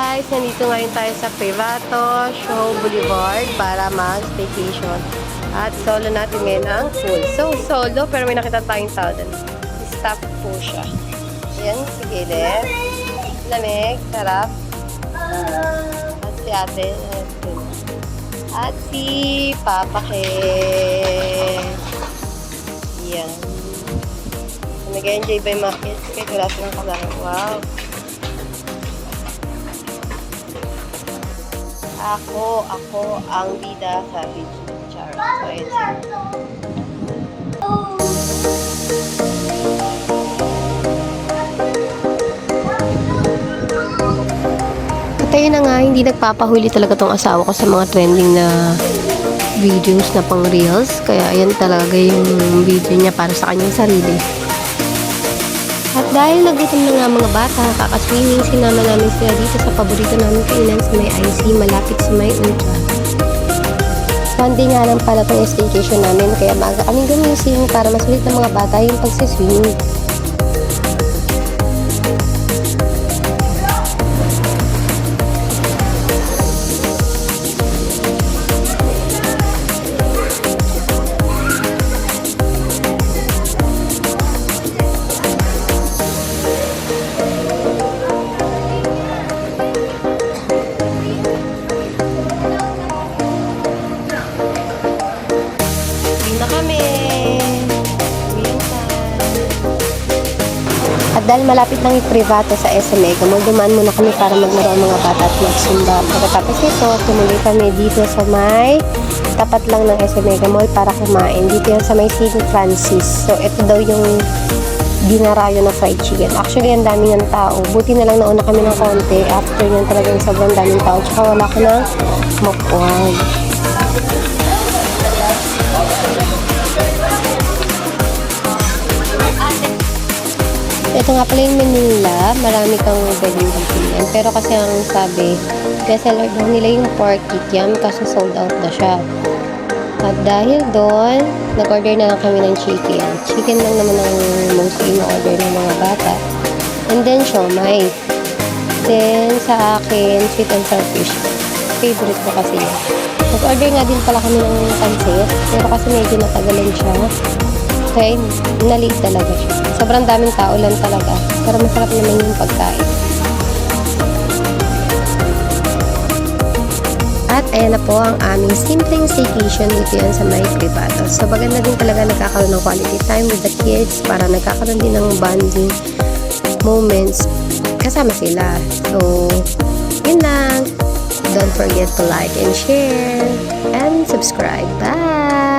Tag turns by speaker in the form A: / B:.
A: guys, nandito ngayon tayo sa Privato Show Boulevard para mag-staycation. At solo natin ngayon ang pool. So, solo, pero may nakita tayong tao dun. Stop po siya. Ayan, sige din. Lamig, sarap. At si ate. At si Papa Ken. Yan. Nag-enjoy ba yung mga kids? Kahit wala silang kasama. Wow. Ako ang bida sa video. Char. So, ayun siya. At ayun na nga, hindi nagpapahuli talaga tong asawa ko sa mga trending na videos na pang reels. Kaya ayan talaga yung video niya para sa kanyang sarili. At dahil nagutom na nga mga bata, kakaswimming, sinama namin sila dito sa paborito namin kainan sa may IC, malapit sa may Ultra. One day nga lang pala itong staycation namin, kaya maaga kaming gumising para masulit ng mga bata yung pagsiswimming. At dahil malapit lang yung Privato sa SM Mega Mall, dumaan muna kami para maglaro ang mga bata at magsumba. Pagkatapos nito, tumuloy kami dito sa may tapat lang ng SM Mega Mall para kumain. Dito yan sa may St. Francis. So, ito daw yung dinarayo na fried chicken. Actually, ang dami ng tao. Buti na lang nauna kami ng konti. After yan talagang sobrang daming tao. Tsaka wala ko ng mukwan. Ito nga pala yung menu nila. Marami kang pwedeng pilihan. Pero kasi ang sabi, bestseller daw nila yung pork kikiam kasi sold out na siya. At dahil doon, nag-order na lang kami ng chicken. Chicken lang naman ang mostly na-order ng mga bata. And then, siomai. Then, sa akin, sweet and sour fish. Favorite ko kasi yan. Nag-order nga din pala kami ng pansit. Pero kasi medyo natagalan siya. Kaya na-late talaga siya. Sobrang daming tao lang talaga. Pero masarap naman yung pagkain. At ayan na po ang aming simpleng staycation dito yan sa may Privato. So maganda din talaga nagkakaroon ng quality time with the kids para nagkakaroon din ng bonding moments kasama sila. So, yun lang. Don't forget to like and share and subscribe. Bye!